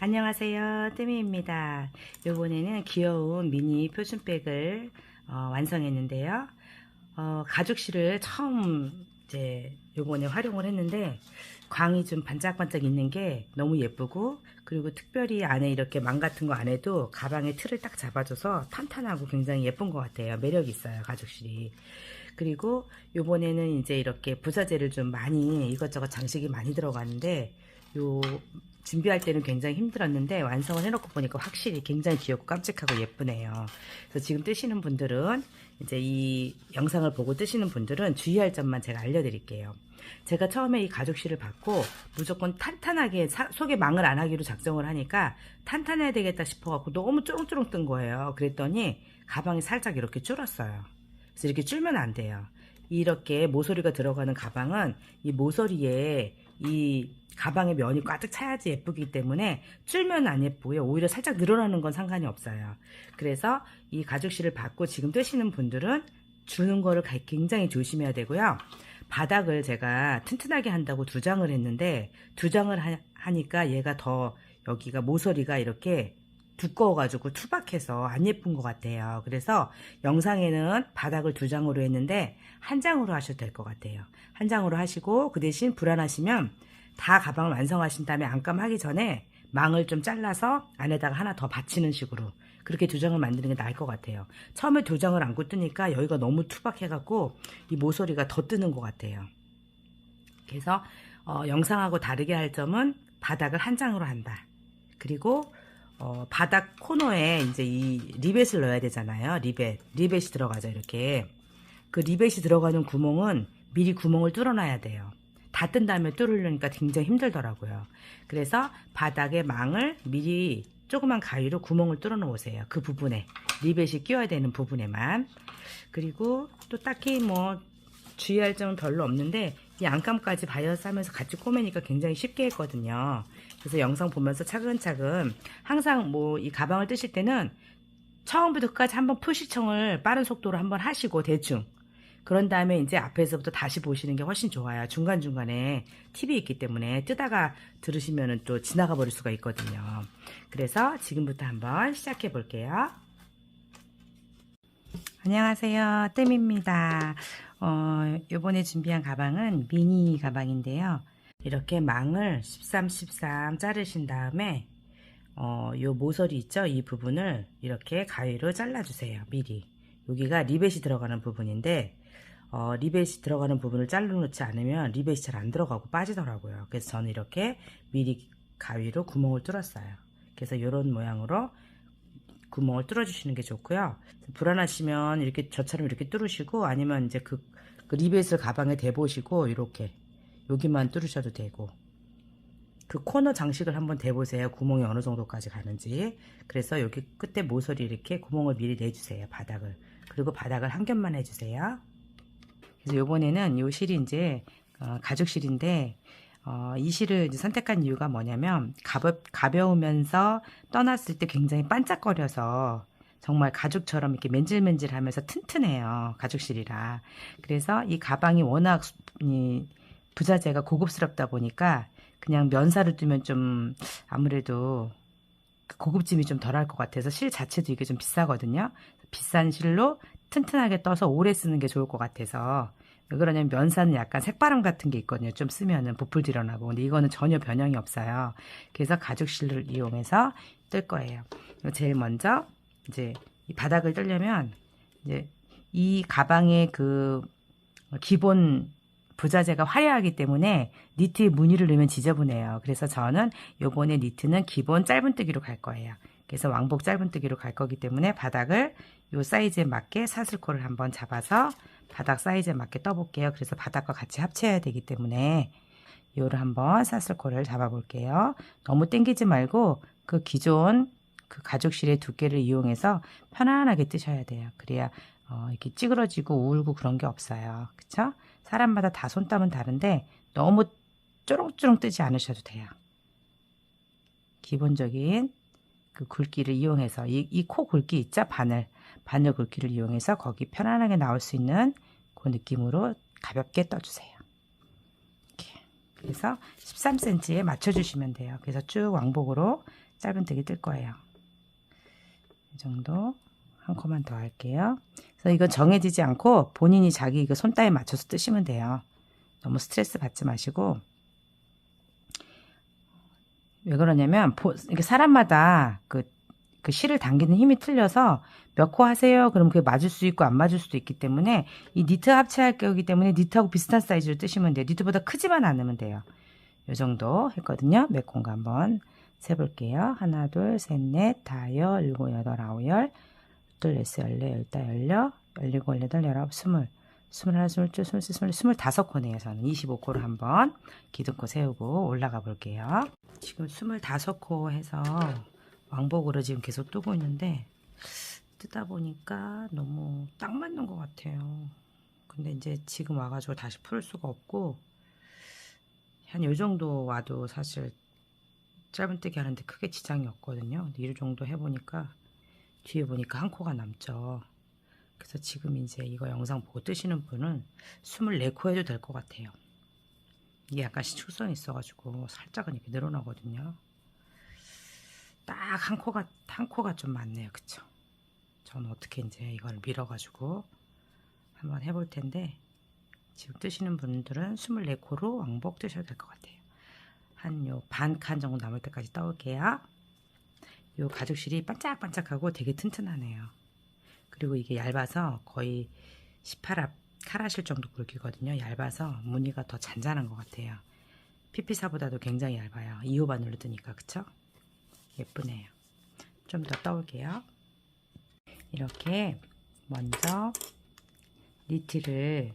안녕하세요, 뜸이입니다. 요번에는 귀여운 미니 표준백을 완성했는데요. 가죽실을 처음 이제 요번에 활용을 했는데 광이 좀 반짝반짝 있는 게 너무 예쁘고, 그리고 특별히 안에 이렇게 망 같은 거 안 해도 가방에 틀을 딱 잡아줘서 탄탄하고 굉장히 예쁜 것 같아요. 매력 있어요, 가죽실이. 그리고 요번에는 이제 이렇게 부자재를 좀 많이 이것저것 장식이 많이 들어가는데, 요 준비할 때는 굉장히 힘들었는데 완성을 해놓고 보니까 확실히 굉장히 귀엽고 깜찍하고 예쁘네요. 그래서 지금 뜨시는 분들은, 이제 이 영상을 보고 뜨시는 분들은 주의할 점만 제가 알려드릴게요. 제가 처음에 이 가죽실을 받고 무조건 탄탄하게 속에 망을 안 하기로 작정을 하니까 탄탄해야 되겠다 싶어갖고 너무 쭈렁쭈렁 뜬 거예요. 그랬더니 가방이 살짝 이렇게 줄었어요. 그래서 이렇게 줄면 안 돼요. 이렇게 모서리가 들어가는 가방은 이 모서리에 이 가방의 면이 가득 차야지 예쁘기 때문에 줄면 안 예쁘고요. 오히려 살짝 늘어나는 건 상관이 없어요. 그래서 이 가죽실을 받고 지금 뜨시는 분들은 주는 거를 굉장히 조심해야 되고요. 바닥을 제가 튼튼하게 한다고 2장을 했는데 2장을 하니까 얘가 더 여기가 모서리가 이렇게 두꺼워가지고 투박해서 안 예쁜 것 같아요. 그래서 영상에는 바닥을 2장으로 했는데 1장으로 하셔도 될 것 같아요. 1장으로 하시고, 그 대신 불안하시면 다 가방을 완성하신 다음에 안감하기 전에 망을 좀 잘라서 안에다가 하나 더 받치는 식으로 그렇게 2장을 만드는 게 나을 것 같아요. 처음에 2장을 안고 뜨니까 여기가 너무 투박해갖고 이 모서리가 더 뜨는 것 같아요. 그래서 영상하고 다르게 할 점은 바닥을 1장으로 한다. 그리고 바닥 코너에 이제 이 리벳을 넣어야 되잖아요. 리벳이 들어가죠. 이렇게 그 리벳이 들어가는 구멍은 미리 구멍을 뚫어놔야 돼요. 다 뜬 다음에 뚫으려니까 굉장히 힘들더라고요. 그래서 바닥에 망을 미리 조그만 가위로 구멍을 뚫어 놓으세요. 그 부분에 리벳이 끼워야 되는 부분에만. 그리고 또 딱히 뭐 주의할 점은 별로 없는데 이 안감까지 바이어스 하면서 같이 꼬매니까 굉장히 쉽게 했거든요. 그래서 영상 보면서 차근차근 항상 뭐 이 가방을 뜨실 때는 처음부터 끝까지 한번 푸시청을 빠른 속도로 한번 하시고 대충, 그런 다음에 이제 앞에서부터 다시 보시는 게 훨씬 좋아요. 중간중간에 팁이 있기 때문에 뜨다가 들으시면은 또 지나가 버릴 수가 있거든요. 그래서 지금부터 한번 시작해 볼게요. 안녕하세요, 뜸입니다. 요번에 준비한 가방은 미니 가방인데요. 이렇게 망을 13, 13 자르신 다음에 요 모서리 있죠? 이 부분을 이렇게 가위로 잘라주세요. 미리. 여기가 리벳이 들어가는 부분인데 리벳이 들어가는 부분을 자르놓지 않으면 리벳이 잘 안 들어가고 빠지더라고요. 그래서 저는 이렇게 미리 가위로 구멍을 뚫었어요. 그래서 이런 모양으로 구멍을 뚫어주시는 게 좋고요. 불안하시면 이렇게 저처럼 이렇게 뚫으시고, 아니면 이제 그 리벳을 가방에 대보시고 이렇게 여기만 뚫으셔도 되고, 그 코너 장식을 한번 대보세요. 구멍이 어느 정도까지 가는지. 그래서 여기 끝에 모서리 이렇게 구멍을 미리 내주세요. 바닥을. 그리고 바닥을 한 겹만 해주세요. 그래서 요번에는 요 실이 이제 가죽 실인데, 이 실을 이제 선택한 이유가 뭐냐면 가벼우면서 떠났을 때 굉장히 반짝거려서 정말 가죽처럼 이렇게 맨질맨질하면서 튼튼해요. 가죽실이라. 그래서 이 가방이 워낙 이 부자재가 고급스럽다 보니까 그냥 면사를 뜨면 좀 아무래도 고급짐이 좀 덜할 것 같아서 실 자체도 이게 좀 비싸거든요. 비싼 실로 튼튼하게 떠서 오래 쓰는 게 좋을 것 같아서. 왜 그러냐면 면사는 약간 색바람 같은 게 있거든요. 좀 쓰면은 부풀 드러나고. 근데 이거는 전혀 변형이 없어요. 그래서 가죽실을 이용해서 뜰 거예요. 제일 먼저 이제 이 바닥을 뜨려면 이제 이 가방의 그 기본 부자재가 화려하기 때문에 니트에 무늬를 넣으면 지저분해요. 그래서 저는 요번에 니트는 기본 짧은뜨기로 갈 거예요. 그래서 왕복 짧은뜨기로 갈 거기 때문에 바닥을 요 사이즈에 맞게 사슬코를 한번 잡아서 바닥 사이즈에 맞게 떠볼게요. 그래서 바닥과 같이 합쳐야 되기 때문에 요를 한번 사슬코를 잡아 볼게요. 너무 당기지 말고 그 기존 그 가죽실의 두께를 이용해서 편안하게 뜨셔야 돼요. 그래야 이렇게 찌그러지고 우울고 그런 게 없어요. 그쵸? 사람마다 다 손땀은 다른데 너무 쪼롱쪼롱 뜨지 않으셔도 돼요. 기본적인 그 굵기를 이용해서 이 코 굵기 있죠? 바늘 굵기를 이용해서 거기 편안하게 나올 수 있는 그 느낌으로 가볍게 떠주세요. 이렇게. 그래서 13cm에 맞춰주시면 돼요. 그래서 쭉 왕복으로 짧은뜨기 뜰 거예요. 이 정도 한 코만 더 할게요. 그래서 이건 정해지지 않고 본인이 자기 이거 손따에 맞춰서 뜨시면 돼요. 너무 스트레스 받지 마시고. 왜 그러냐면 이게 사람마다 그 실을 당기는 힘이 틀려서 몇 코 하세요. 그럼 그게 맞을 수 있고 안 맞을 수도 있기 때문에 이 니트 합체할 거기 때문에 니트하고 비슷한 사이즈로 뜨시면 돼요. 니트보다 크지만 않으면 돼요. 이 정도 했거든요. 몇 코인가 한번 세볼게요. 하나, 둘, 셋, 넷, 다섯, 일곱, 여덟, 아홉, 열, 둘, 넷, 열네, 열다, 열여, 열일곱, 열여덟, 열아홉, 스물, 스물하나, 스물둘, 스물셋, 스물넷, 스물다섯 코네요. 저는 25코를 한번 기둥코 세우고 올라가 볼게요. 지금 25코 해서 왕복으로 지금 계속 뜨고 있는데 뜨다 보니까 너무 딱 맞는 것 같아요. 근데 이제 지금 와가지고 다시 풀 수가 없고 한 요 정도 와도 사실 짧은뜨기 하는데 크게 지장이 없거든요. 근데 이 정도 해보니까 뒤에 보니까 한 코가 남죠. 그래서 지금 이제 이거 영상 보고 뜨시는 분은 24코 해도 될 것 같아요. 이게 약간 시축성이 있어가지고 살짝은 이렇게 늘어나거든요. 딱 한 코가 좀 많네요. 그쵸? 저는 어떻게 이제 이걸 밀어가지고 한번 해볼 텐데 지금 뜨시는 분들은 24코로 왕복 뜨셔도 될 것 같아요. 한 요 반 칸 정도 남을 때까지 떠올게요. 요 가죽실이 반짝반짝하고 되게 튼튼하네요. 그리고 이게 얇아서 거의 18합 카라실 정도 굵기거든요. 얇아서 무늬가 더 잔잔한 것 같아요. PP사보다도 굉장히 얇아요. 2호 바늘로 뜨니까 그쵸? 예쁘네요. 좀 더 떠올게요. 이렇게 먼저 니트를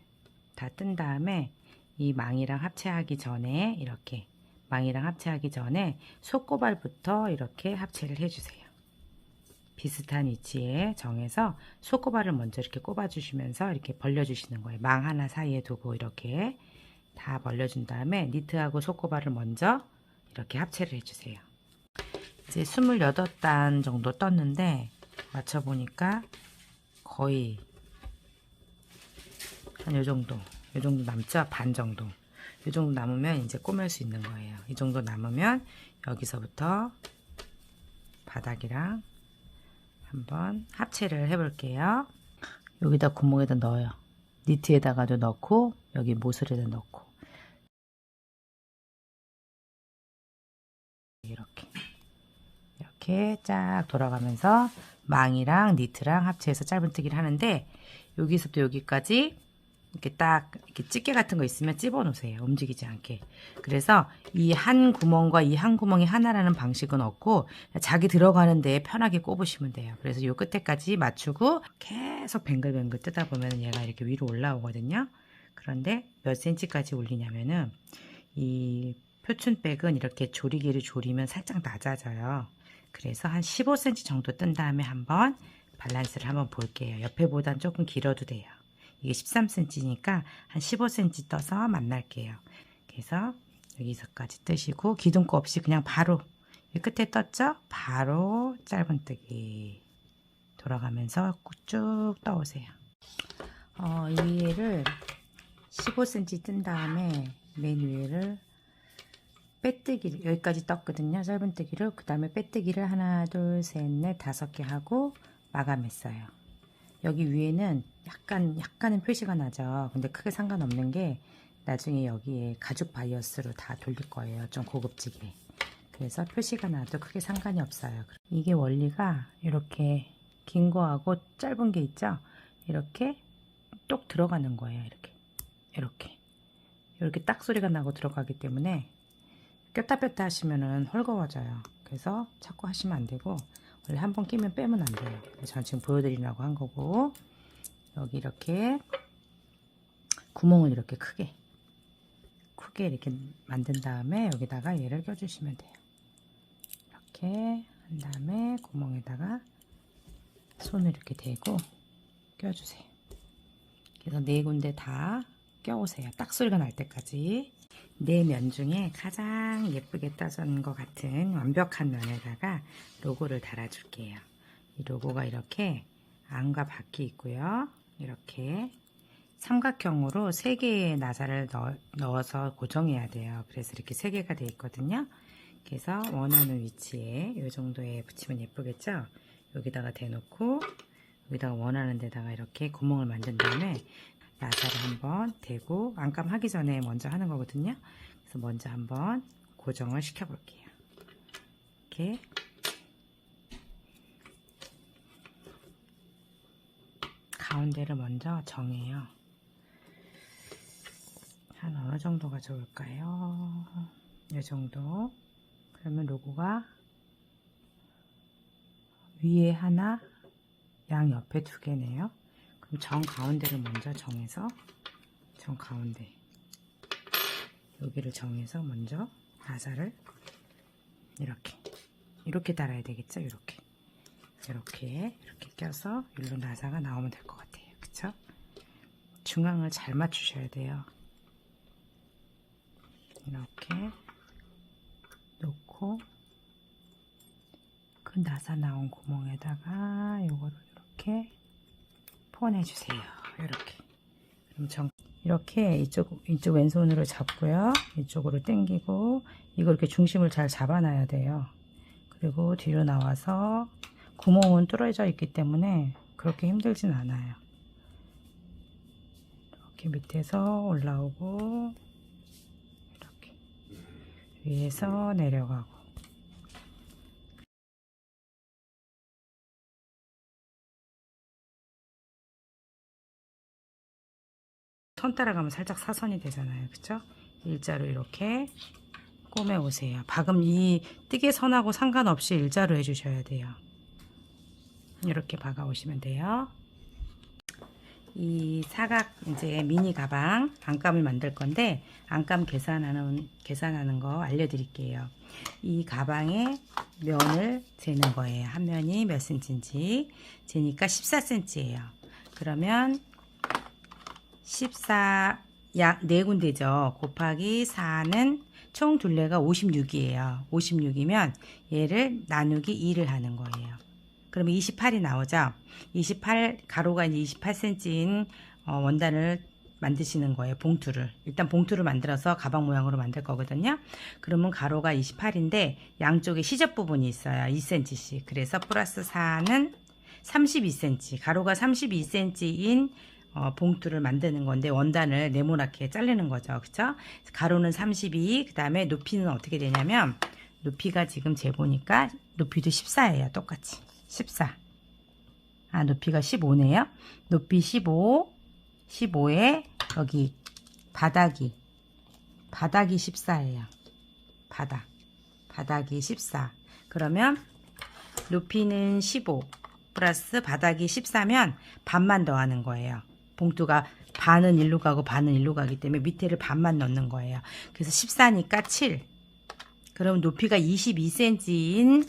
다 뜬 다음에 이 망이랑 합체하기 전에 이렇게 망이랑 합체하기 전에 속고발부터 이렇게 합체를 해주세요. 비슷한 위치에 정해서 속고발을 먼저 이렇게 꼽아 주시면서 이렇게 벌려 주시는 거예요. 망 하나 사이에 두고 이렇게 다 벌려준 다음에 니트하고 속고발을 먼저 이렇게 합체를 해주세요. 이제 28단 정도 떴는데 맞춰보니까 거의 한 요정도 남죠? 반 정도. 이 정도 남으면 이제 꼬맬 수 있는 거예요. 이 정도 남으면 여기서부터 바닥이랑 한번 합체를 해 볼게요. 여기다 구멍에다 넣어요. 니트에다가도 넣고 여기 모서리에다 넣고 이렇게 쫙 돌아가면서 망이랑 니트랑 합체해서 짧은뜨기를 하는데 여기서부터 여기까지 이렇게 딱 이렇게 집게 같은 거 있으면 집어 놓으세요. 움직이지 않게. 그래서 이 한 구멍과 이 한 구멍이 하나라는 방식은 없고 자기 들어가는 데에 편하게 꼽으시면 돼요. 그래서 요 끝에까지 맞추고 계속 뱅글뱅글 뜨다 보면 얘가 이렇게 위로 올라오거든요. 그런데 몇 cm까지 올리냐면은 이 표춘백은 이렇게 조리개를 조리면 살짝 낮아져요. 그래서 한 15cm 정도 뜬 다음에 한번 밸런스를 한번 볼게요. 옆에보단 조금 길어도 돼요. 이게 13cm니까 한 15cm 떠서 만날게요. 그래서 여기서까지 뜨시고 기둥코 없이 그냥 바로 이 끝에 떴죠? 바로 짧은뜨기 돌아가면서 쭉 떠오세요. 이 위에를 15cm 뜬 다음에 맨 위에를 빼뜨기를 여기까지 떴거든요. 짧은뜨기를 그 다음에 빼뜨기를 하나 둘 셋 넷 5개 하고 마감했어요. 여기 위에는 약간은 표시가 나죠. 근데 크게 상관없는 게 나중에 여기에 가죽 바이어스로 다 돌릴 거예요. 좀 고급지게. 그래서 표시가 나도 크게 상관이 없어요. 이게 원리가 이렇게 긴 거하고 짧은 게 있죠. 이렇게 똑 들어가는 거예요. 이렇게 딱 소리가 나고 들어가기 때문에 꼈다 뺐다 하시면은 헐거워져요. 그래서 자꾸 하시면 안 되고 원래 한번 끼면 빼면 안 돼요. 저는 지금 보여드리려고 한 거고 여기 이렇게 구멍을 이렇게 크게 이렇게 만든 다음에 여기다가 얘를 껴주시면 돼요. 이렇게 한 다음에 구멍에다가 손을 이렇게 대고 껴주세요. 그래서 4군데 다 껴오세요. 딱 소리가 날 때까지. 4면 중에 가장 예쁘게 떠진 것 같은 완벽한 면에다가 로고를 달아줄게요. 이 로고가 이렇게 안과 밖이 있고요. 이렇게 삼각형으로 3개의 나사를 넣어서 고정해야 돼요. 그래서 이렇게 3개가 되어 있거든요. 그래서 원하는 위치에 이 정도에 붙이면 예쁘겠죠? 여기다가 대놓고 여기다가 원하는 데다가 이렇게 구멍을 만든 다음에 나사를 한번 대고 안감 하기 전에 먼저 하는 거거든요. 그래서 먼저 한번 고정을 시켜 볼게요. 이렇게 가운데를 먼저 정해요. 한 어느 정도가 좋을까요? 이 정도. 그러면 로고가 위에 하나, 양 옆에 두 개네요. 그럼 정 가운데를 먼저 정해서 정 가운데 여기를 정해서 먼저 나사를 이렇게 달아야 되겠죠? 이렇게 껴서 일로 나사가 나오면 될 것 같아요. 그쵸? 중앙을 잘 맞추셔야 돼요. 이렇게 놓고 그 나사 나온 구멍에다가 요거를 이렇게 포내주세요. 그럼 이렇게 이쪽 왼손으로 잡고요. 이쪽으로 당기고 이거 이렇게 중심을 잘 잡아놔야 돼요. 그리고 뒤로 나와서 구멍은 뚫어져 있기 때문에 그렇게 힘들진 않아요. 이렇게 밑에서 올라오고 이렇게 위에서 내려가고 선 따라가면 살짝 사선이 되잖아요. 그쵸? 일자로 이렇게 꼬매 오세요. 박음 이 뜨개 선하고 상관없이 일자로 해주셔야 돼요. 이렇게 박아 오시면 돼요. 이 사각 이제 미니 가방 안감을 만들 건데 안감 계산하는 거 알려드릴게요. 이 가방의 면을 재는 거예요. 한 면이 몇 cm인지 재니까 14cm예요. 그러면 14 약 4군데죠. 곱하기 4는 총 둘레가 56이에요. 56이면 얘를 나누기 2를 하는 거예요. 그러면 28이 나오죠. 28 가로가 이제 28cm인 원단을 만드시는 거예요. 봉투를 일단 봉투를 만들어서 가방 모양으로 만들 거거든요. 그러면 가로가 28인데 양쪽에 시접 부분이 있어요. 2cm씩. 그래서 플러스 4는 32cm. 가로가 32cm인 봉투를 만드는 건데 원단을 네모나게 자르는 거죠. 그쵸? 가로는 32, 그 다음에 높이는 어떻게 되냐면 높이가 지금 재보니까 높이도 14예요. 똑같이 14. 아, 높이가 15네요. 높이 15, 15에 여기 바닥이 14예요. 바닥이 14. 그러면 높이는 15 플러스 바닥이 14면 반만 더하는 거예요. 봉투가 반은 일로 가고 반은 일로 가기 때문에 밑에를 반만 넣는 거예요. 그래서 14니까 7. 그럼 높이가 22cm인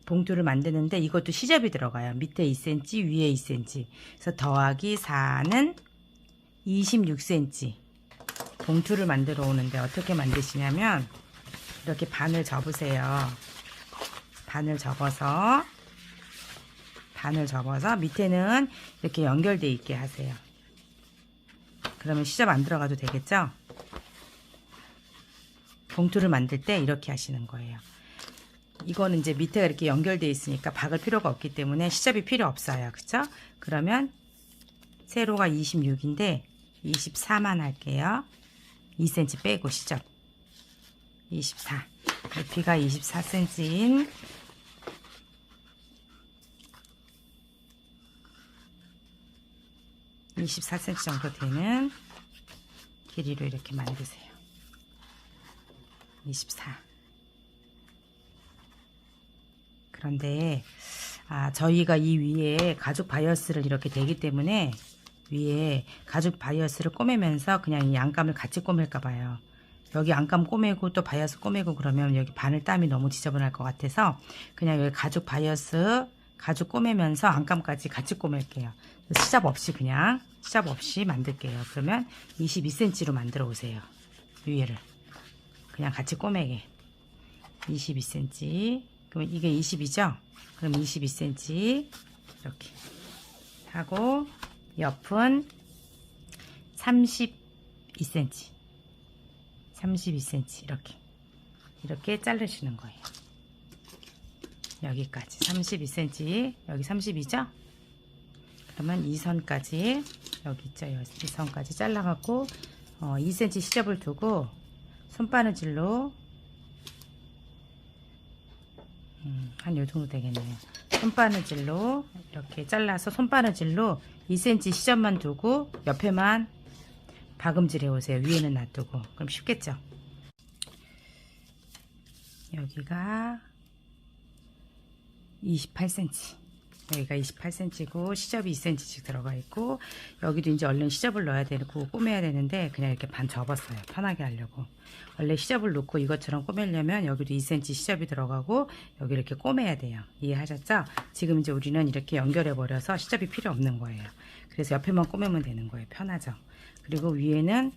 봉투를 만드는데 이것도 시접이 들어가요. 밑에 2cm, 위에 2cm. 그래서 더하기 4는 26cm. 봉투를 만들어 오는데 어떻게 만드시냐면 이렇게 반을 접으세요. 반을 접어서 밑에는 이렇게 연결되어 있게 하세요. 그러면 시접 안 들어가도 되겠죠? 봉투를 만들 때 이렇게 하시는 거예요. 이거는 이제 밑에가 이렇게 연결되어 있으니까 박을 필요가 없기 때문에 시접이 필요 없어요. 그쵸? 그러면 세로가 26인데 24만 할게요. 2cm 빼고 시접 24. 높이가 24cm인 24cm 정도 되는 길이로 이렇게 만드세요. 24. 그런데 저희가 이 위에 가죽 바이어스를 이렇게 대기 때문에 위에 가죽 바이어스를 꼬매면서 그냥 이 안감을 같이 꼬맬까 봐요. 여기 안감 꼬매고 또 바이어스 꼬매고 그러면 여기 바늘 땀이 너무 지저분할 것 같아서 그냥 여기 가죽 바이어스 가죽 꼬매면서 안감까지 같이 꼬맬게요. 시접 없이 그냥 시접 없이 만들게요. 그러면 22cm로 만들어 오세요. 위에를 그냥 같이 꼬매게 22cm. 그럼 이게 20이죠? 그럼 22cm 이렇게 하고 옆은 32cm 32cm 이렇게 자르시는 거예요. 여기까지 32cm, 여기 32죠? 그러면 이 선까지, 여기 있죠? 이 선까지 잘라갖고 2cm 시접을 두고 손바느질로 한 요정도 되겠네요. 손바느질로 이렇게 잘라서 손바느질로 2cm 시접만 두고 옆에만 박음질 해오세요. 위에는 놔두고. 그럼 쉽겠죠? 여기가 28cm, 여기가 28cm고 시접이 2cm씩 들어가 있고, 여기도 이제 얼른 시접을 넣어야 되고 꼬매야 되는데 그냥 이렇게 반 접었어요. 편하게 하려고. 원래 시접을 넣고 이것처럼 꼬매려면 여기도 2cm 시접이 들어가고 여기 이렇게 꼬매야 돼요. 이해하셨죠? 지금 이제 우리는 이렇게 연결해 버려서 시접이 필요 없는 거예요. 그래서 옆에만 꼬매면 되는 거예요. 편하죠? 그리고 위에는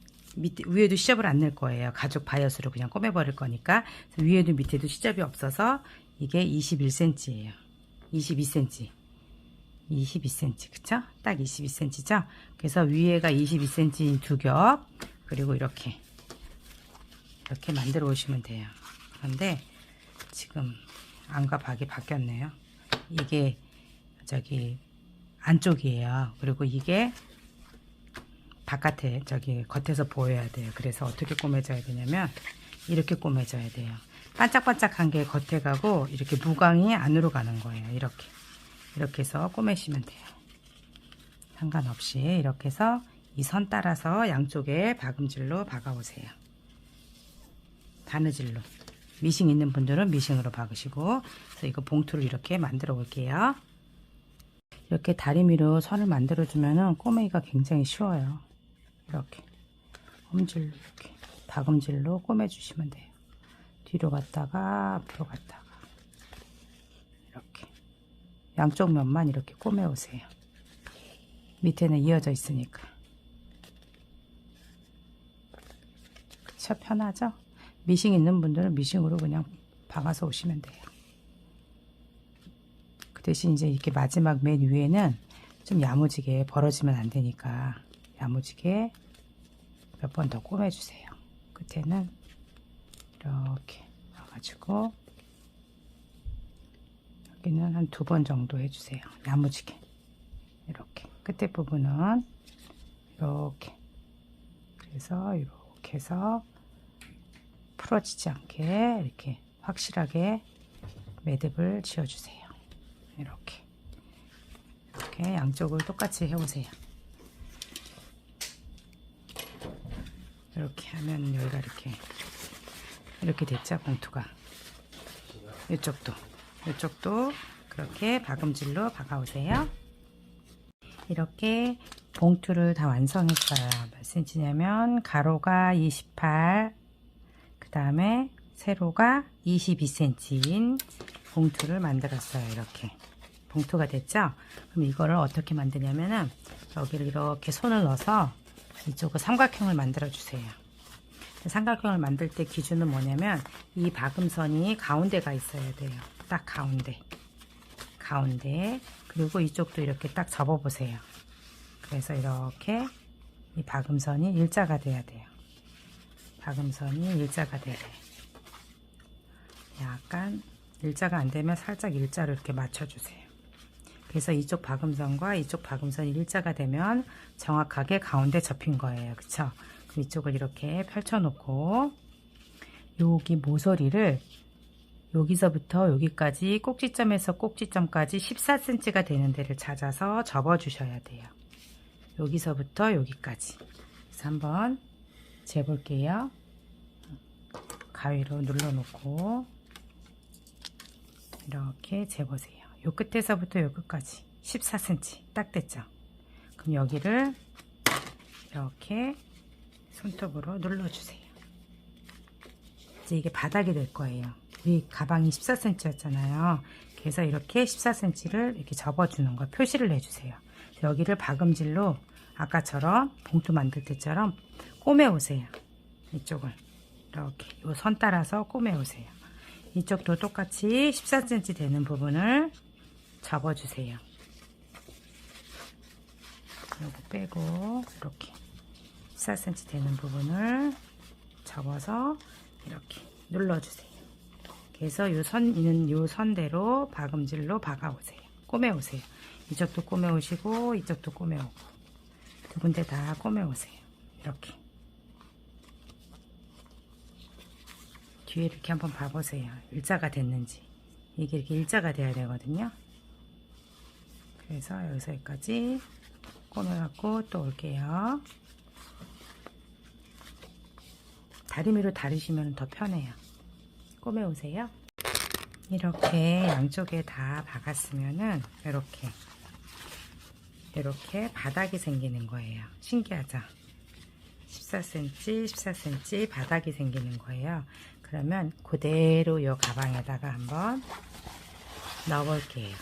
위에도 시접을 안 넣을 거예요. 가죽 바이어스로 그냥 꼬매 버릴 거니까. 위에도 밑에도 시접이 없어서 이게 21cm예요. 22cm. 22cm. 그쵸? 딱 22cm죠? 그래서 위에가 22cm인 두 겹, 그리고 이렇게 만들어 오시면 돼요. 그런데 지금 안과 박이 바뀌었네요. 이게 저기 안쪽이에요. 그리고 이게 바깥에 겉에서 보여야 돼요. 그래서 어떻게 꼬매줘야 되냐면 이렇게 꼬매줘야 돼요. 반짝반짝한 게 겉에 가고 이렇게 무광이 안으로 가는 거예요. 이렇게 해서 꼬매시면 돼요. 상관없이 이렇게 해서 이 선 따라서 양쪽에 박음질로 박아오세요. 바느질로. 미싱 있는 분들은 미싱으로 박으시고. 그래서 이거 봉투를 이렇게 만들어 볼게요. 이렇게 다리미로 선을 만들어 주면은 꼬매기가 굉장히 쉬워요. 이렇게 엄질로 이렇게 박음질로 꼬매 주시면 돼요. 뒤로 갔다가 앞으로 갔다가 이렇게 양쪽 면만 이렇게 꼬매 오세요. 밑에는 이어져 있으니까. 그쵸? 편하죠? 미싱 있는 분들은 미싱으로 그냥 박아서 오시면 돼요. 그 대신 이제 이렇게 마지막 맨 위에는 좀 야무지게 벌어지면 안 되니까 야무지게 몇 번 더 꼬매주세요. 끝에는 이렇게 놔가지고 여기는 한 2번 정도 해주세요. 야무지게. 이렇게 끝에 부분은 이렇게, 그래서 이렇게 해서 풀어지지 않게 이렇게 확실하게 매듭을 지어주세요. 이렇게 양쪽을 똑같이 해오세요. 이렇게 하면 여기가 이렇게 됐죠? 봉투가. 이쪽도 그렇게 박음질로 박아오세요. 이렇게 봉투를 다 완성했어요. 몇 cm냐면 가로가 28, 그 다음에 세로가 22cm인 봉투를 만들었어요. 이렇게 봉투가 됐죠? 그럼 이거를 어떻게 만드냐면은 여기를 이렇게 손을 넣어서 이쪽을 삼각형을 만들어 주세요. 삼각형을 만들 때 기준은 뭐냐면 이 박음선이 가운데가 있어야 돼요. 딱 가운데. 그리고 이쪽도 이렇게 딱 접어 보세요. 그래서 이렇게 이 박음선이 일자가 돼야 돼요. 박음선이 일자가 돼야 돼요. 약간 일자가 안 되면 살짝 일자로 이렇게 맞춰주세요. 그래서 이쪽 박음선과 이쪽 박음선이 일자가 되면 정확하게 가운데 접힌 거예요. 그쵸? 그럼 이쪽을 이렇게 펼쳐 놓고 여기 모서리를 여기서부터 여기까지 꼭지점에서 꼭지점까지 14cm가 되는 데를 찾아서 접어 주셔야 돼요. 여기서부터 여기까지. 그래서 한번 재볼게요. 가위로 눌러 놓고 이렇게 재보세요. 요 끝에서부터 요 끝까지 14cm 딱 됐죠? 그럼 여기를 이렇게 손톱으로 눌러주세요. 이제 이게 바닥이 될 거예요. 우리 가방이 14cm였잖아요. 그래서 이렇게 14cm를 이렇게 접어주는 거 표시를 해주세요. 여기를 박음질로 아까처럼 봉투 만들 때처럼 꼬매 오세요. 이쪽을 이렇게 요 선 따라서 꼬매 오세요. 이쪽도 똑같이 14cm 되는 부분을 접어주세요. 요거 빼고 이렇게 14cm 되는 부분을 접어서 이렇게 눌러주세요. 그래서 요 선 있는 요 선대로 박음질로 박아오세요. 꼬매오세요. 이쪽도 꼬매오시고 이쪽도 꼬매오고 두 군데 다 꼬매오세요. 이렇게 뒤에 이렇게 한번 봐보세요. 일자가 됐는지. 이게 이렇게 일자가 돼야 되거든요. 그래서 여기서 여기까지 꼬매갖고 또 올게요. 다리미로 다리시면 더 편해요. 꼬매오세요. 이렇게 양쪽에 다 박았으면은 이렇게 바닥이 생기는 거예요. 신기하죠? 14cm, 14cm 바닥이 생기는 거예요. 그러면 그대로 이 가방에다가 한번 넣어볼게요.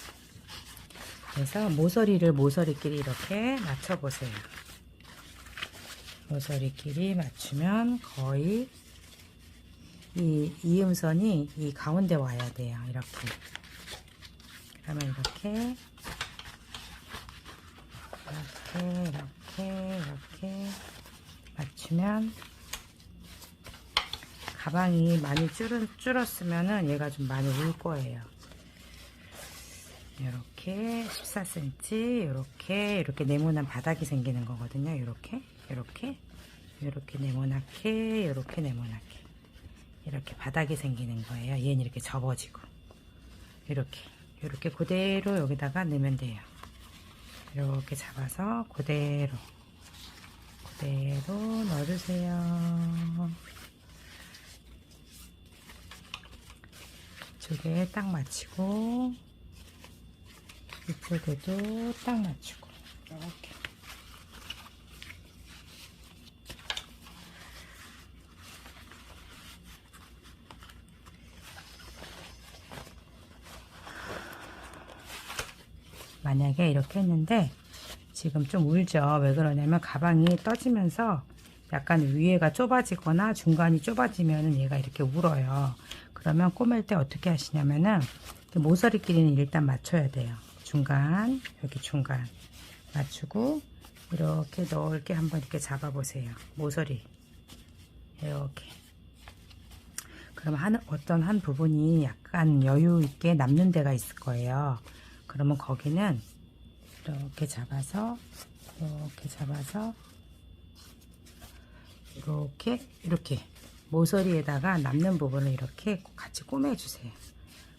그래서 모서리끼리 이렇게 맞춰보세요. 모서리끼리 맞추면 거의 이 이음선이 이 가운데 와야 돼요. 이렇게. 그러면 이렇게 맞추면 가방이 많이 줄었으면은 얘가 좀 많이 울 거예요. 이렇게 14cm 이렇게 네모난 바닥이 생기는 거거든요. 이렇게 네모나게 이렇게 바닥이 생기는 거예요. 얘는 이렇게 접어지고 이렇게 그대로 여기다가 넣으면 돼요. 이렇게 잡아서 그대로 넣어주세요. 이쪽에 딱 맞추고 이쪽에도 딱 맞추고 이렇게 만약에 이렇게 했는데 지금 좀 울죠. 왜 그러냐면 가방이 떠지면서 약간 위에가 좁아지거나 중간이 좁아지면 얘가 이렇게 울어요. 그러면 꼬맬 때 어떻게 하시냐면은 모서리끼리는 일단 맞춰야 돼요. 여기 중간 맞추고 이렇게 넓게 한번 이렇게 잡아보세요. 모서리 이렇게. 그러면 어떤 한 부분이 약간 여유 있게 남는 데가 있을 거예요. 그러면 거기는 이렇게 잡아서 이렇게 모서리에다가 남는 부분을 이렇게 같이 꼬매주세요.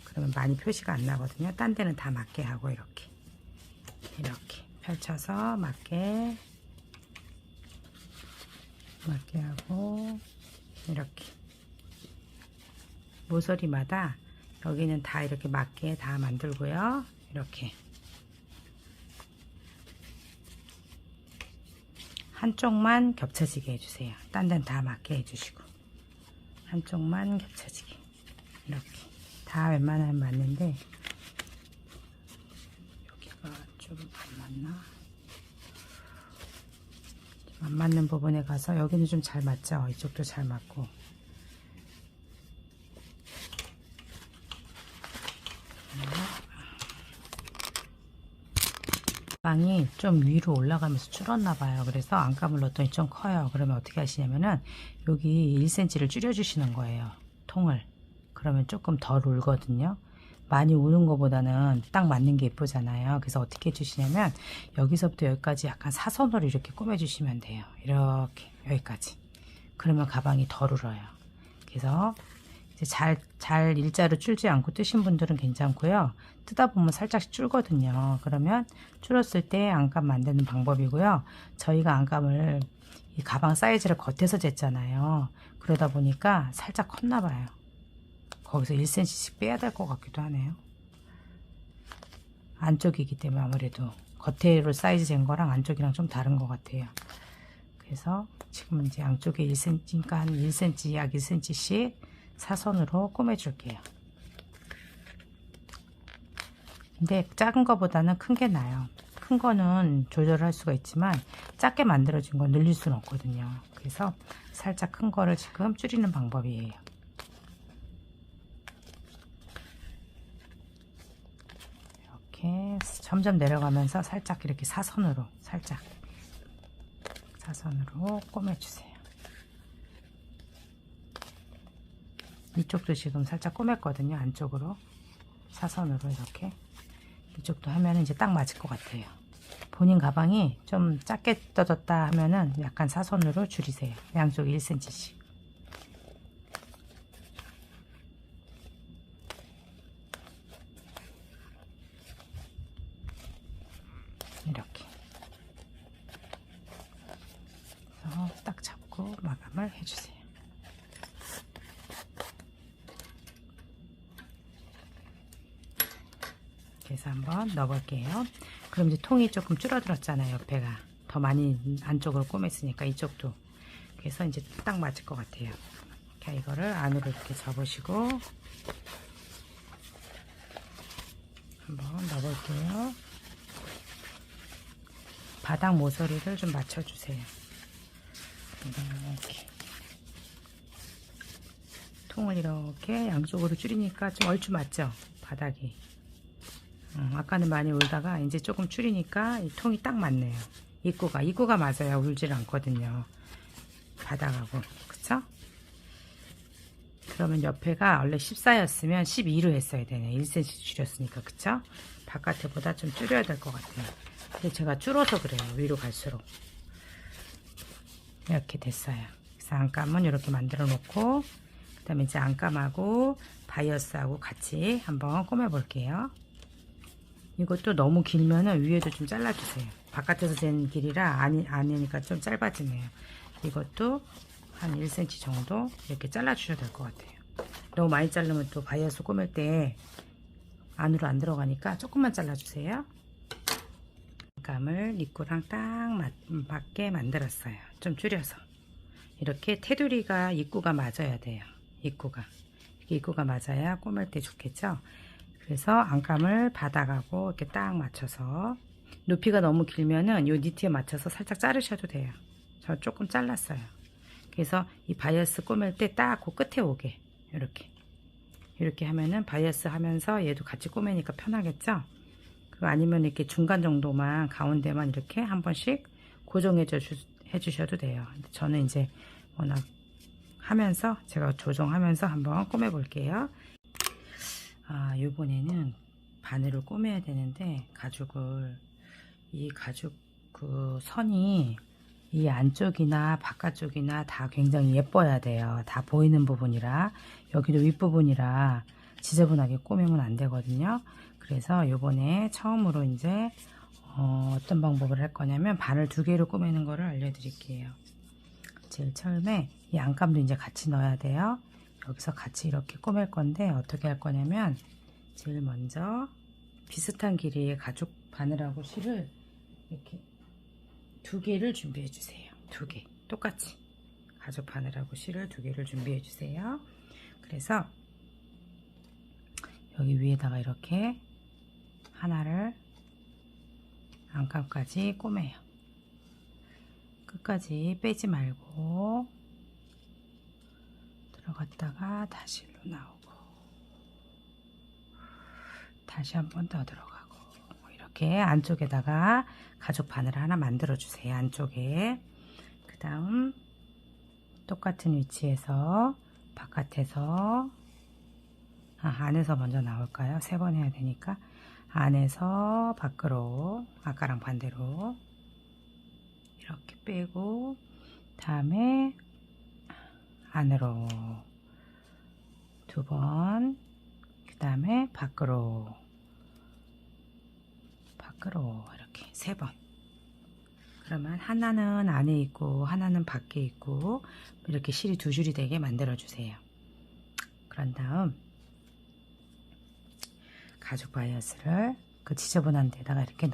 그러면 많이 표시가 안 나거든요. 딴 데는 다 맞게 하고 이렇게 펼쳐서 맞게 하고 이렇게 모서리마다 여기는 다 이렇게 맞게 다 만들고요. 이렇게 한쪽만 겹쳐지게 해주세요. 딴 데는 다 맞게 해주시고 한쪽만 겹쳐지게 이렇게 다 웬만하면 맞는데 여기가 좀 안 맞나? 안 맞는 부분에 가서 여기는 좀 잘 맞죠? 이쪽도 잘 맞고 가방이 좀 위로 올라가면서 줄었나 봐요. 그래서 안감을 넣었더니 좀 커요. 그러면 어떻게 하시냐면은 여기 1cm를 줄여 주시는 거예요. 통을. 그러면 조금 덜 울거든요. 많이 우는 것보다는 딱 맞는 게 예쁘잖아요. 그래서 어떻게 해주시냐면 여기서부터 여기까지 약간 사선으로 이렇게 꼬매 주시면 돼요. 이렇게 여기까지. 그러면 가방이 덜 울어요. 그래서 이제 잘 일자로 줄지 않고 뜨신 분들은 괜찮고요. 뜨다 보면 살짝씩 줄거든요. 그러면 줄었을 때 안감 만드는 방법이고요. 저희가 안감을 이 가방 사이즈를 겉에서 쟀잖아요. 그러다 보니까 살짝 컸나 봐요. 거기서 1cm씩 빼야 될 것 같기도 하네요. 안쪽이기 때문에 아무래도 겉으로 사이즈 잰 거랑 안쪽이랑 좀 다른 것 같아요. 그래서 지금 이제 양쪽에 1cm니까 한 1cm, 약 1cm씩 사선으로 꼬매줄게요. 근데 작은 거보다는 큰 게 나아요. 큰 거는 조절할 수가 있지만 작게 만들어진 건 늘릴 수는 없거든요. 그래서 살짝 큰 거를 지금 줄이는 방법이에요. 이렇게 점점 내려가면서 살짝 이렇게 사선으로 꼬매주세요. 이쪽도 지금 살짝 꼬맸거든요. 안쪽으로 사선으로 이렇게. 이쪽도 하면 이제 딱 맞을 것 같아요. 본인 가방이 좀 작게 떠졌다 하면은 약간 사선으로 줄이세요. 양쪽 1cm씩. 이렇게 그래서 딱 잡고 마감을 해주세요. 그래서 한번 넣어볼게요. 그럼 이제 통이 조금 줄어들었잖아요. 옆에가 더 많이 안쪽으로 꼬맸으니까 이쪽도. 그래서 이제 딱 맞을 것 같아요. 자, 이거를 안으로 이렇게 접으시고 한번 넣어볼게요. 바닥 모서리를 좀 맞춰주세요. 이렇게 통을 이렇게 양쪽으로 줄이니까 좀 얼추 맞죠? 바닥이. 아까는 많이 울다가 이제 조금 줄이니까 이 통이 딱 맞네요. 입구가 맞아야 울질 않거든요. 바닥하고. 그쵸? 그러면 옆에가 원래 14였으면 12로 했어야 되네. 1cm 줄였으니까. 그쵸? 바깥에보다 좀 줄여야 될 것 같아요. 근데 제가 줄어서 그래요. 위로 갈수록. 이렇게 됐어요. 그래서 안감은 이렇게 만들어 놓고 그 다음에 이제 안감하고 바이어스하고 같이 한번 꼬매 볼게요. 이것도 너무 길면은 위에도 좀 잘라주세요. 바깥에서 잰 길이라 안이니까 좀 짧아지네요. 이것도 한 1cm 정도 이렇게 잘라주셔도 될 것 같아요. 너무 많이 자르면 또 바이어스 꼬맬 때 안으로 안 들어가니까 조금만 잘라주세요. 감을 입구랑 딱 맞게 만들었어요. 좀 줄여서. 이렇게 테두리가 입구가 맞아야 돼요. 입구가 맞아야 꼬맬 때 좋겠죠. 그래서 안감을 바닥하고 이렇게 딱 맞춰서 높이가 너무 길면은 요 니트에 맞춰서 살짝 자르셔도 돼요. 저 조금 잘랐어요. 그래서 이 바이어스 꼬맬 때 딱 그 끝에 오게 이렇게 하면은 바이어스 하면서 얘도 같이 꼬매니까 편하겠죠. 그거 아니면 이렇게 중간 정도만 가운데만 이렇게 한 번씩 고정해 주셔도 돼요. 저는 이제 워낙 하면서 제가 조정하면서 한번 꼬매 볼게요. 요번에는 바늘을 꼬매야 되는데 이 가죽 그 선이 이 안쪽이나 바깥쪽이나 다 굉장히 예뻐야 돼요. 다 보이는 부분이라 여기도 윗부분이라 지저분하게 꼬매면 안 되거든요. 그래서 요번에 처음으로 이제 어떤 방법을 할 거냐면 바늘 2개로 꼬매는 거를 알려드릴게요. 제일 처음에 이 안감도 이제 같이 넣어야 돼요. 여기서 같이 이렇게 꼬맬 건데 어떻게 할 거냐면 제일 먼저 비슷한 길이의 가죽 바늘하고 실을 이렇게 2개를 준비해 주세요. 2개 똑같이 가죽 바늘하고 실을 2개를 준비해 주세요. 그래서 여기 위에다가 이렇게 하나를 안감까지 꼬매요. 끝까지 빼지 말고 들어갔다가 다시 일로 나오고 다시 한 번 더 들어가고 이렇게 안쪽에다가 가죽 바늘을 하나 만들어 주세요. 안쪽에. 그 다음 똑같은 위치에서 바깥에서 안에서 먼저 나올까요? 3번 해야 되니까 안에서 밖으로 아까랑 반대로 이렇게 빼고 다음에 안으로 2번 그 다음에 밖으로 이렇게 3번. 그러면 하나는 안에 있고 하나는 밖에 있고 이렇게 실이 2줄이 되게 만들어 주세요. 그런 다음 가죽 바이어스를 그 지저분한 데다가 이렇게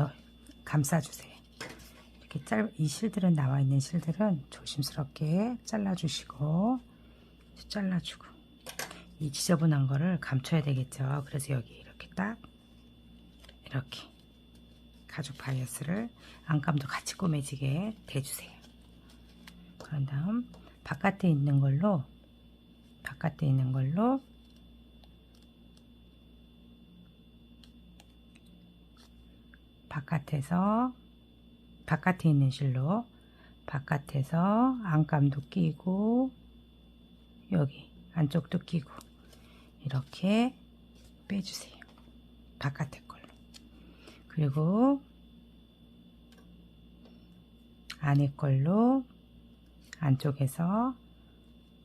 감싸 주세요. 이렇게 이 실들은 나와 있는 실들은 조심스럽게 잘라 주시고 잘라주고 이 지저분한 거를 감춰야 되겠죠. 그래서 여기 이렇게 딱 이렇게 가죽 바이어스를 안감도 같이 꼬매지게 대주세요. 그런 다음 바깥에 있는 걸로 바깥에 있는 실로 바깥에서 안감도 끼고 여기 안쪽도 끼고 이렇게 빼주세요. 바깥에 걸로. 그리고 안에 걸로 안쪽에서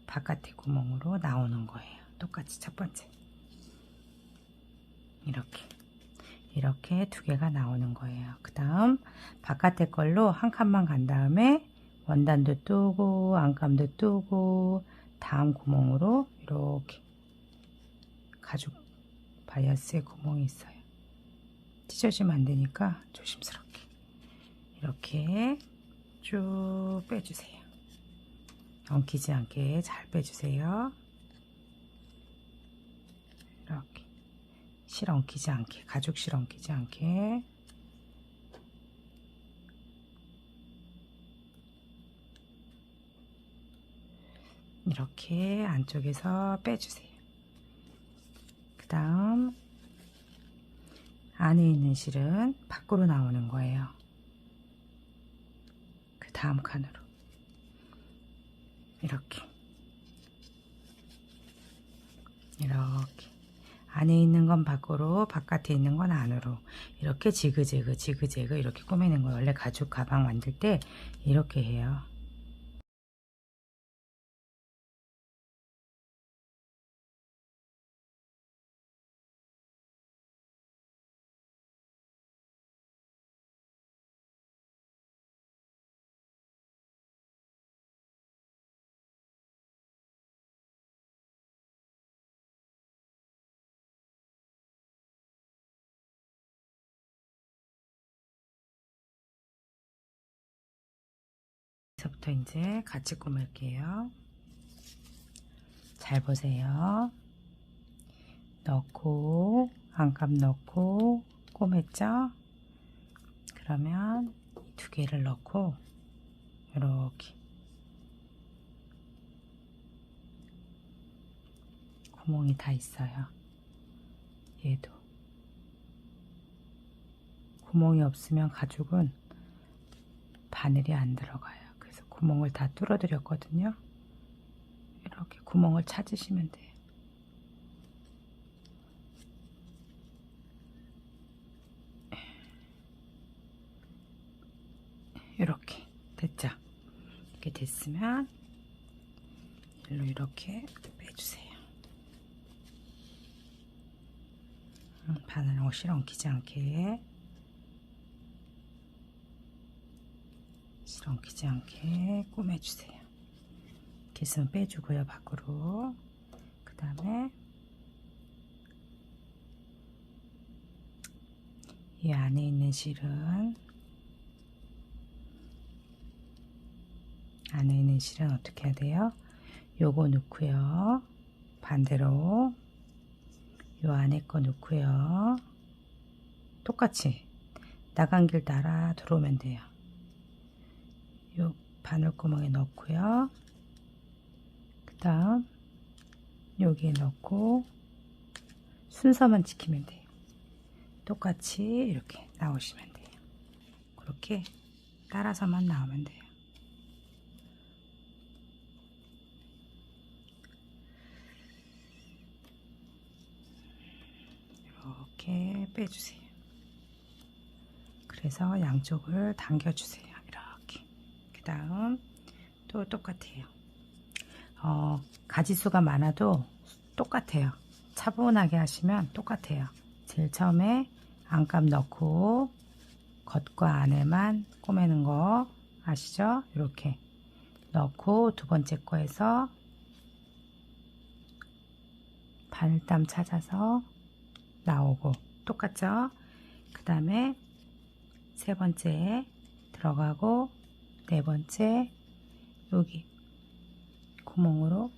바깥에 구멍으로 나오는 거예요. 똑같이 첫 번째. 이렇게 두 개가 나오는 거예요. 그 다음 바깥에 걸로 한 칸만 간 다음에 원단도 뜨고 안감도 뜨고 다음 구멍으로 이렇게 가죽 바이어스에 구멍이 있어요. 찢어지면 안 되니까 조심스럽게 이렇게 쭉 빼주세요. 엉키지 않게 잘 빼주세요. 이렇게 실 엉키지 않게, 가죽 실 엉키지 않게. 이렇게 안쪽에서 빼주세요. 그 다음 안에 있는 실은 밖으로 나오는 거예요. 그 다음 칸으로 이렇게 안에 있는 건 밖으로, 바깥에 있는 건 안으로 이렇게 지그재그 이렇게 꾸미는 거예요. 원래 가죽 가방 만들 때 이렇게 해요. 여기서부터 이제 같이 꾸밀게요. 잘 보세요. 넣고 안감 넣고 꼬맸죠? 그러면 이 두 개를 넣고 이렇게 구멍이 다 있어요. 얘도 구멍이 없으면 가죽은 바늘이 안 들어가요. 그래서 구멍을 다 뚫어 드렸거든요. 이렇게 구멍을 찾으시면 돼요. 이렇게 됐죠? 이렇게 됐으면 일로 이렇게 빼주세요. 바늘 실 엉키지 않게, 실 엉키지 않게 꼬매주세요. 이렇게 있으면 빼주고요, 밖으로. 그 다음에 이 안에 있는 실은 어떻게 해야 돼요? 요거 넣고요. 반대로 요 안에 거 넣고요. 똑같이 나간 길 따라 들어오면 돼요. 요 바늘구멍에 넣고요. 그 다음 여기에 넣고 순서만 지키면 돼요. 똑같이 이렇게 나오시면 돼요. 그렇게 따라서만 나오면 돼요. 이렇게 빼주세요. 그래서 양쪽을 당겨주세요. 이렇게. 그 다음 또 똑같아요. 가지수가 많아도 똑같아요. 차분하게 하시면 똑같아요. 제일 처음에 안감 넣고 겉과 안에만 꼬매는 거 아시죠? 이렇게 넣고 두 번째 거에서 바늘땀 찾아서 나오고 똑같죠? 그 다음에 세 번째 들어가고 네 번째 여기 구멍으로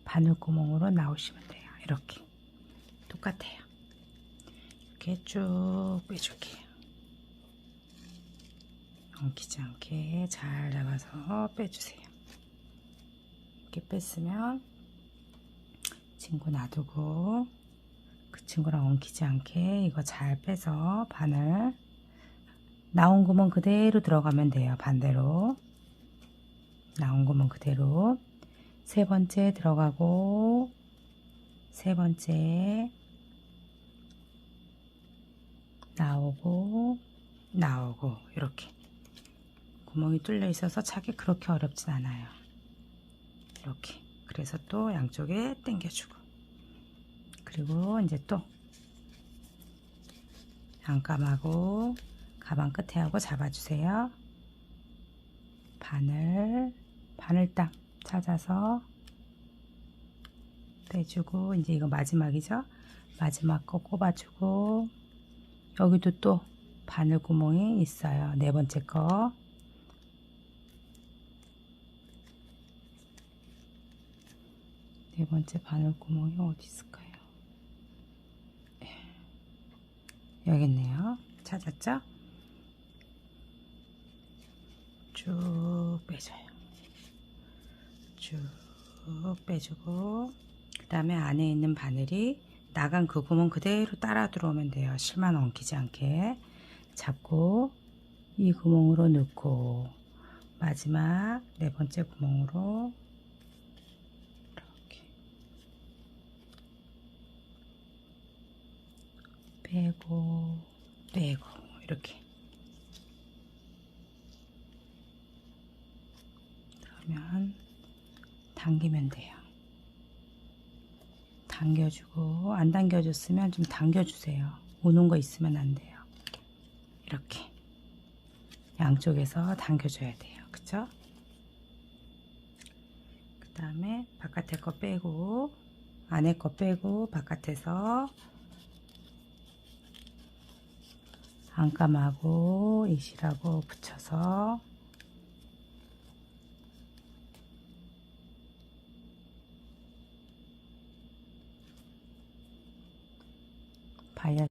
바늘 구멍으로 나오시면 돼요. 이렇게 똑같아요. 이렇게 쭉 빼줄게요. 엉키지 않게 잘 잡아서 빼주세요. 이렇게 뺐으면 친구 놔두고 그 친구랑 엉키지 않게 이거 잘 빼서 바늘 나온 구멍 그대로 들어가면 돼요. 반대로 나온 구멍 그대로. 세 번째 들어가고, 세 번째 나오고, 나오고, 이렇게 구멍이 뚫려 있어서 차기 그렇게 어렵진 않아요. 이렇게. 그래서 또 양쪽에 당겨주고, 그리고 이제 또 안감하고 가방 끝에 하고 잡아주세요. 바늘 딱 찾아서 빼주고, 이제 이거 마지막이죠. 마지막 거 꼽아주고, 여기도 또 바늘 구멍이 있어요. 네 번째 거. 네 번째 바늘 구멍이 어디 있을까요? 여기 있네요. 찾았죠? 쭉 빼줘요. 쭉 빼주고, 그 다음에 안에 있는 바늘이 나간 그 구멍 그대로 따라 들어오면 돼요. 실만 엉키지 않게 잡고 이 구멍으로 넣고, 마지막 네 번째 구멍으로 이렇게 빼고 빼고 이렇게. 그러면 당기면 돼요. 당겨주고, 안 당겨줬으면 좀 당겨주세요. 우는 거 있으면 안 돼요. 이렇게 양쪽에서 당겨줘야 돼요. 그쵸? 그 다음에 바깥에 거 빼고, 안에 거 빼고, 바깥에서 안감하고 이실하고 붙여서 바이아스.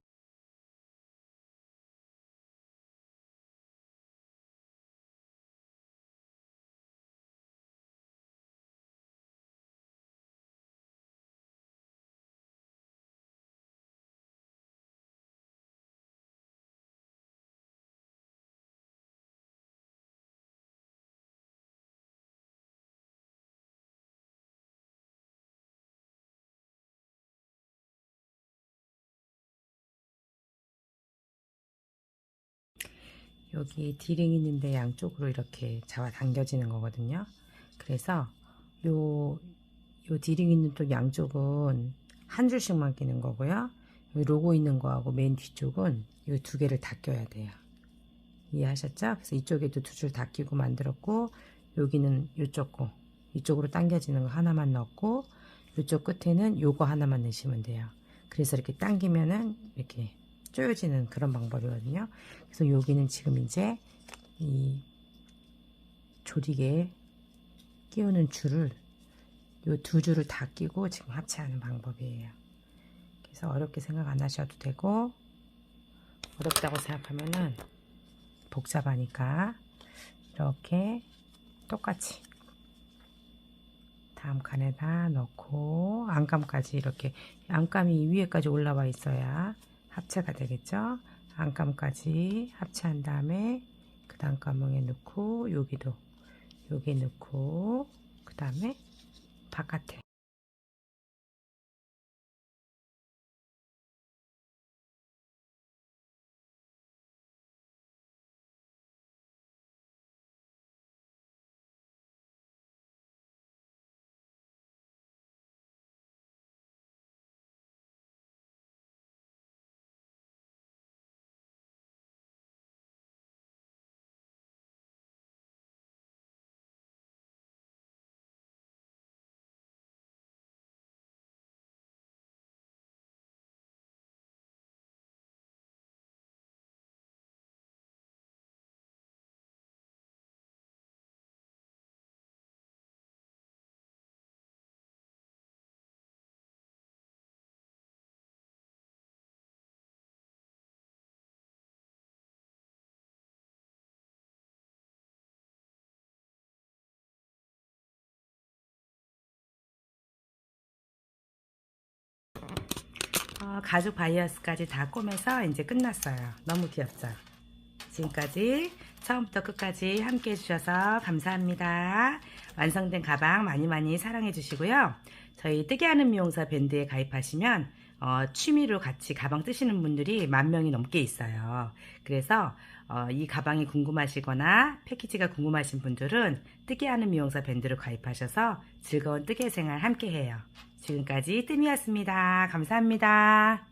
여기 디링 있는데 양쪽으로 이렇게 잡아 당겨지는 거거든요. 그래서 요 디링 있는 쪽 양쪽은 한 줄씩만 끼는 거고요. 여기 로고 있는 거하고 맨 뒤쪽은 이 두 개를 다 껴야 돼요. 이해하셨죠? 그래서 이쪽에도 두 줄 다 끼고 만들었고, 여기는 이쪽 거, 이쪽으로 당겨지는 거 하나만 넣고, 이쪽 끝에는 요거 하나만 넣으시면 돼요. 그래서 이렇게 당기면은 이렇게 조여지는 그런 방법이거든요. 그래서 여기는 지금 이제 이 조리개 끼우는 줄을, 요 두 줄을 다 끼고 지금 합체하는 방법이에요. 그래서 어렵게 생각 안 하셔도 되고, 어렵다고 생각하면은 복잡하니까 이렇게 똑같이 다음 칸에다 넣고, 안감까지 이렇게, 안감이 위에까지 올라와 있어야 합체가 되겠죠. 안감까지 합체한 다음에 그 다음 감봉에 넣고, 여기도 여기 넣고, 그 다음에 바깥에 가죽 바이어스까지 다 꼬매서 이제 끝났어요. 너무 귀엽죠? 지금까지 처음부터 끝까지 함께 해주셔서 감사합니다. 완성된 가방 많이 많이 사랑해 주시고요. 저희 뜨개하는 미용사 밴드에 가입하시면 취미로 같이 가방 뜨시는 분들이 10,000명이 넘게 있어요. 그래서 이 가방이 궁금하시거나 패키지가 궁금하신 분들은 뜨개하는 미용사 밴드로 가입하셔서 즐거운 뜨개 생활 함께 해요. 지금까지 뜸이었습니다. 감사합니다.